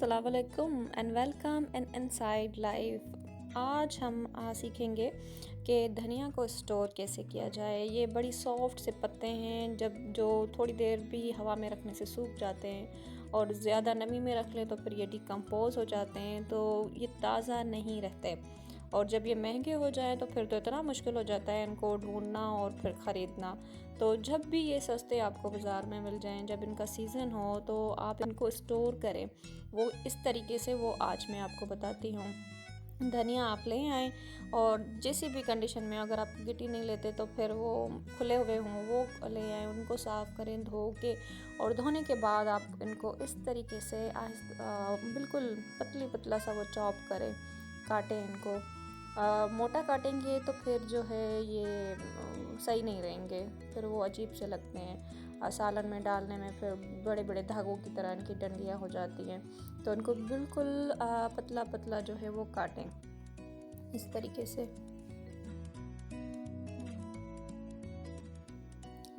अस्सलाम वालेकुम and welcome in inside life. आज हम सीखेंगे कि धनिया को स्टोर कैसे किया जाए। ये बड़ी सॉफ्ट से पत्ते हैं जो थोड़ी देर भी हवा में रखने से सूख जाते हैं और ज़्यादा नमी में रख लें तो फिर ये डिकम्पोज हो जाते हैं, तो ये ताज़ा नहीं रहते। और जब ये महंगे हो जाए तो फिर तो इतना मुश्किल हो जाता है इनको ढूंढना और फिर ख़रीदना। तो जब भी ये सस्ते आपको बाज़ार में मिल जाएं, जब इनका सीज़न हो तो आप इनको स्टोर करें। वो इस तरीके से वो आज मैं आपको बताती हूँ। धनिया आप ले आएँ और किसी भी कंडीशन में, अगर आप गिट्टी नहीं लेते तो फिर वो खुले हुए हों वो ले आएँ, उनको साफ़ करें धो के। और धोने के बाद आप इनको इस तरीके से बिल्कुल पतला सा वो चॉप करें, काटें इनको। मोटा काटेंगे तो फिर जो है ये सही नहीं रहेंगे, फिर वो अजीब से लगते हैं। सालन में डालने में फिर बड़े बड़े धागों की तरह इनकी डंडियाँ हो जाती हैं। तो इनको बिल्कुल पतला पतला जो है वो काटें इस तरीके से,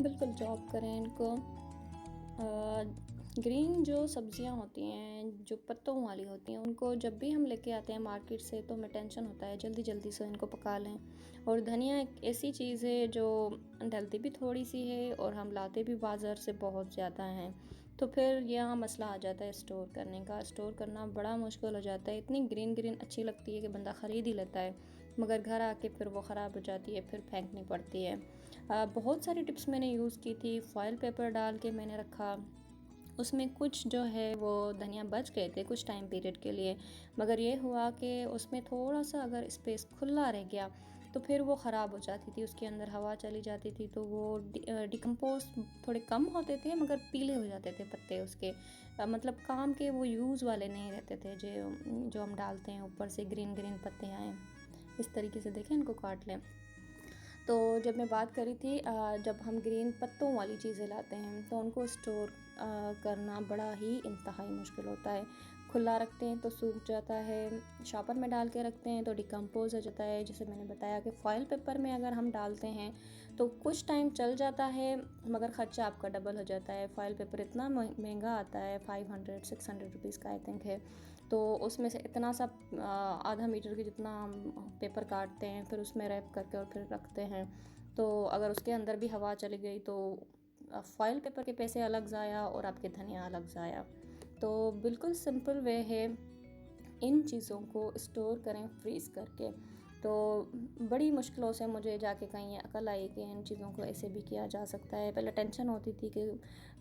बिल्कुल चॉप करें इनको। ग्रीन जो सब्जियां होती हैं जो पत्तों वाली होती हैं, उनको जब भी हम लेके आते हैं मार्केट से तो हमें टेंशन होता है जल्दी जल्दी से इनको पका लें। और धनिया एक ऐसी चीज़ है जो डलती भी थोड़ी सी है और हम लाते भी बाज़ार से बहुत ज़्यादा हैं। तो फिर यहाँ मसला आ जाता है स्टोर करने का। स्टोर करना बड़ा मुश्किल हो जाता है। इतनी ग्रीन ग्रीन अच्छी लगती है कि बंदा ख़रीद ही लेता है, मगर घर आके फिर वो ख़राब हो जाती है, फिर फेंकनी पड़ती है। बहुत सारी टिप्स मैंने यूज़ की थी। फॉयल पेपर डाल के मैंने रखा, उसमें कुछ जो है वो धनिया बच गए थे कुछ टाइम पीरियड के लिए, मगर ये हुआ कि उसमें थोड़ा सा अगर स्पेस खुला रह गया तो फिर वो ख़राब हो जाती थी, उसके अंदर हवा चली जाती थी तो वो डिकम्पोज थोड़े कम होते थे, मगर पीले हो जाते थे पत्ते उसके। मतलब काम के वो यूज़ वाले नहीं रहते थे जो हम डालते हैं ऊपर से ग्रीन ग्रीन पत्ते आए इस तरीके से। देखें, इनको काट लें। तो जब मैं बात करी थी जब हम ग्रीन पत्तों वाली चीज़ें लाते हैं तो उनको स्टोर करना बड़ा ही इंतहाई मुश्किल होता है। खुला रखते हैं तो सूख जाता है, शॉपर में डाल के रखते हैं तो डिकम्पोज हो जाता है। जैसे मैंने बताया कि फॉयल पेपर में अगर हम डालते हैं तो कुछ टाइम चल जाता है, मगर ख़र्चा आपका डबल हो जाता है। फॉयल पेपर इतना महंगा आता है, 500-600 रुपीज़ का आई थिंक है। तो उसमें से इतना सा आधा मीटर की जितना हम पेपर काटते हैं, फिर उसमें रैप करके और फिर रखते हैं। तो अगर उसके अंदर भी हवा चली गई तो फॉयल पेपर के पैसे अलग ज़ाया और आपके धनिया अलग ज़ाया। तो बिल्कुल सिंपल वे है, इन चीज़ों को स्टोर करें फ्रीज़ करके। तो बड़ी मुश्किलों से मुझे जाके कहीं अकल आई कि इन चीज़ों को ऐसे भी किया जा सकता है। पहले टेंशन होती थी कि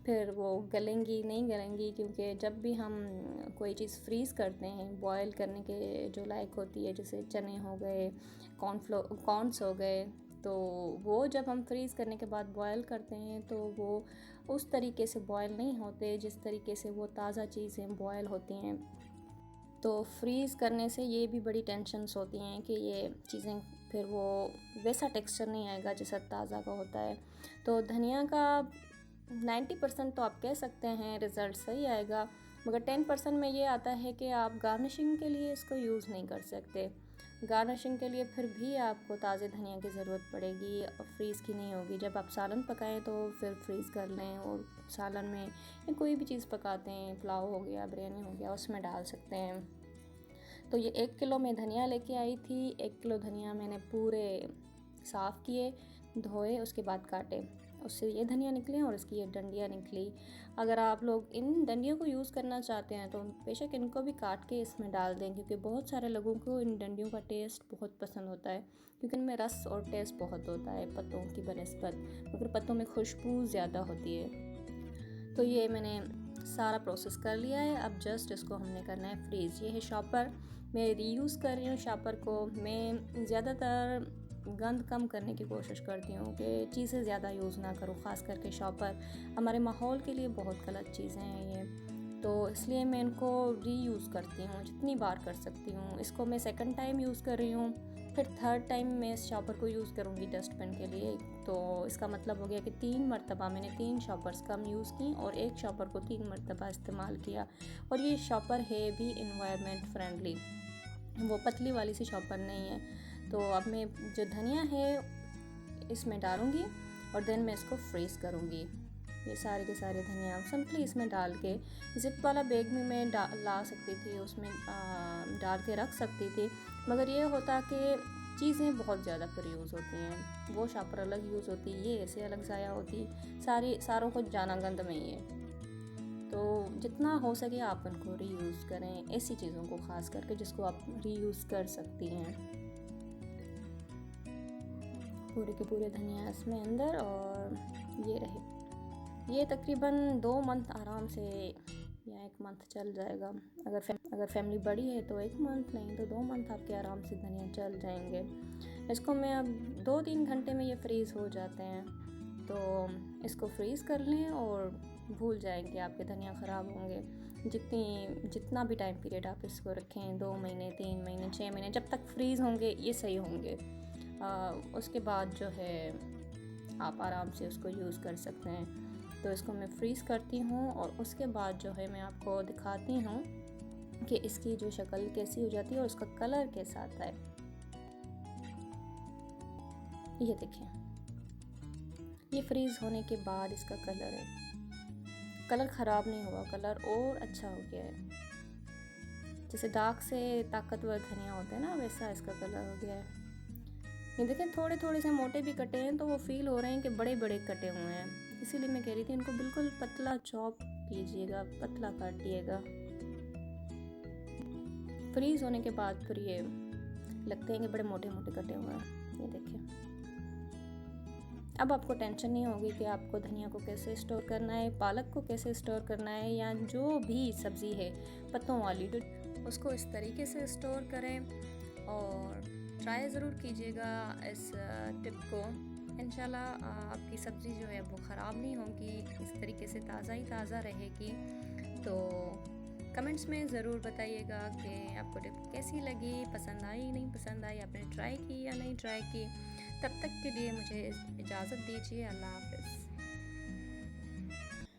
फिर वो गलेंगी नहीं गलेंगी, क्योंकि जब भी हम कोई चीज़ फ्रीज़ करते हैं बॉयल करने के जो लायक होती है, जैसे चने हो गए, कॉर्न्स हो गए, तो वो जब हम फ्रीज़ करने के बाद बॉयल करते हैं तो वो उस तरीके से बॉयल नहीं होते जिस तरीके से वो ताज़ा चीज़ें बॉयल होती हैं। तो फ्रीज़ करने से ये भी बड़ी टेंशन्स होती हैं कि ये चीज़ें फिर वो वैसा टेक्सचर नहीं आएगा जैसा ताज़ा का होता है। तो धनिया का 90% तो आप कह सकते हैं रिज़ल्ट सही आएगा, मगर 10% में ये आता है कि आप गार्निशिंग के लिए इसको यूज़ नहीं कर सकते। गार्निशिंग के लिए फिर भी आपको ताज़े धनिया की ज़रूरत पड़ेगी, फ्रीज़ की नहीं होगी। जब आप सालन पकाएं तो फिर फ्रीज़ कर लें, और सालन में या कोई भी चीज़ पकाते हैं, पुलाव हो गया, बिरयानी हो गया, उसमें डाल सकते हैं। तो ये 1 किलो मैं धनिया लेके आई थी। 1 किलो धनिया मैंने पूरे साफ़ किए, धोए, उसके बाद काटे, उससे ये धनिया निकले और इसकी ये डंडियाँ निकली। अगर आप लोग इन डंडियों को यूज़ करना चाहते हैं तो बेशक इनको भी काट के इसमें डाल दें, क्योंकि बहुत सारे लोगों को इन डंडियों का टेस्ट बहुत पसंद होता है, क्योंकि इनमें रस और टेस्ट बहुत होता है पत्तों की बनस्बत, मगर पत्तों में खुशबू ज़्यादा होती है। तो ये मैंने सारा प्रोसेस कर लिया है। अब जस्ट इसको हमने करना है फ्रीज़। ये है शॉपर, मैं रीयूज़ कर रही हूँ शॉपर को। मैं ज़्यादातर गंद कम करने की कोशिश करती हूँ कि चीज़ें ज़्यादा यूज़ ना करूँ, ख़ास करके शॉपर हमारे माहौल के लिए बहुत गलत चीज़ें हैं ये। तो इसलिए मैं इनको रीयूज़ करती हूँ जितनी बार कर सकती हूँ। इसको मैं सेकंड टाइम यूज़ कर रही हूँ, फिर थर्ड टाइम मैं इस शॉपर को यूज़ करूँगी डस्टबिन के लिए। तो इसका मतलब हो गया कि 3 मरतबा मैंने 3 शॉपर्स कम यूज़ की और एक शॉपर को 3 मरतबा इस्तेमाल किया। और ये शॉपर है भी इन्वायरमेंट फ्रेंडली, वो पतली वाली सी शॉपर नहीं है। तो अब मैं जो धनिया है इसमें डालूँगी और देन मैं इसको फ्रीज़ करूँगी। ये सारे के सारे धनिया सिंपली इसमें डाल के ज़िप वाला बैग में मैं ला सकती थी, उसमें डाल के रख सकती थी, मगर ये होता कि चीज़ें बहुत ज़्यादा फिर यूज़ होती हैं, वो शापर अलग यूज़ होती है, ये ऐसे अलग ज़ाया होती, सारों को जाना गंद में ही है। तो जितना हो सके आप उनको रीयूज़ करें, ऐसी चीज़ों को ख़ास करके जिसको आप रीयूज़ कर सकती हैं। पूरे के पूरे धनिया इसमें अंदर, और ये रहे, ये तकरीबन 2 मंथ आराम से या 1 मंथ चल जाएगा। अगर फैमिली बड़ी है तो 1 मंथ, नहीं तो 2 मंथ आपके आराम से धनिया चल जाएंगे। इसको मैं अब 2-3 घंटे में ये फ्रीज़ हो जाते हैं, तो इसको फ्रीज़ कर लें और भूल जाएंगे, आपके धनिया ख़राब होंगे। जितना भी टाइम पीरियड आप इसको रखें, 2 महीने, 3 महीने, 6 महीने, जब तक फ्रीज़ होंगे ये सही होंगे। उसके बाद जो है आप आराम से उसको यूज़ कर सकते हैं। तो इसको मैं फ्रीज़ करती हूँ और उसके बाद जो है मैं आपको दिखाती हूँ कि इसकी जो शक्ल कैसी हो जाती है और उसका कलर कैसा आता है। ये देखिए, ये फ्रीज़ होने के बाद इसका कलर है, कलर ख़राब नहीं हुआ, कलर और अच्छा हो गया है। जैसे दाग से ताकतवर धनिया होता है ना, वैसा इसका कलर हो गया है। ये देखें, थोड़े थोड़े से मोटे भी कटे हैं तो वो फील हो रहे हैं कि बड़े बड़े कटे हुए हैं, इसीलिए मैं कह रही थी इनको बिल्कुल पतला चॉप कीजिएगा, पतला काटिएगा। फ्रीज़ होने के बाद फिर ये लगते हैं कि बड़े मोटे मोटे कटे हुए हैं। ये देखिए, अब आपको टेंशन नहीं होगी कि आपको धनिया को कैसे स्टोर करना है, पालक को कैसे स्टोर करना है, या जो भी सब्ज़ी है पत्तों वाली, उसको इस तरीके से स्टोर करें। और ट्राई ज़रूर कीजिएगा इस टिप को, इंशाल्लाह आपकी सब्ज़ी जो है वो ख़राब नहीं होगी, इस तरीके से ताज़ा ही ताज़ा रहेगी। तो कमेंट्स में ज़रूर बताइएगा कि आपको टिप कैसी लगी, पसंद आई नहीं पसंद आई, आपने ट्राई की या नहीं ट्राई की। तब तक के लिए मुझे इजाज़त दीजिए, अल्लाह हाफ़िज़।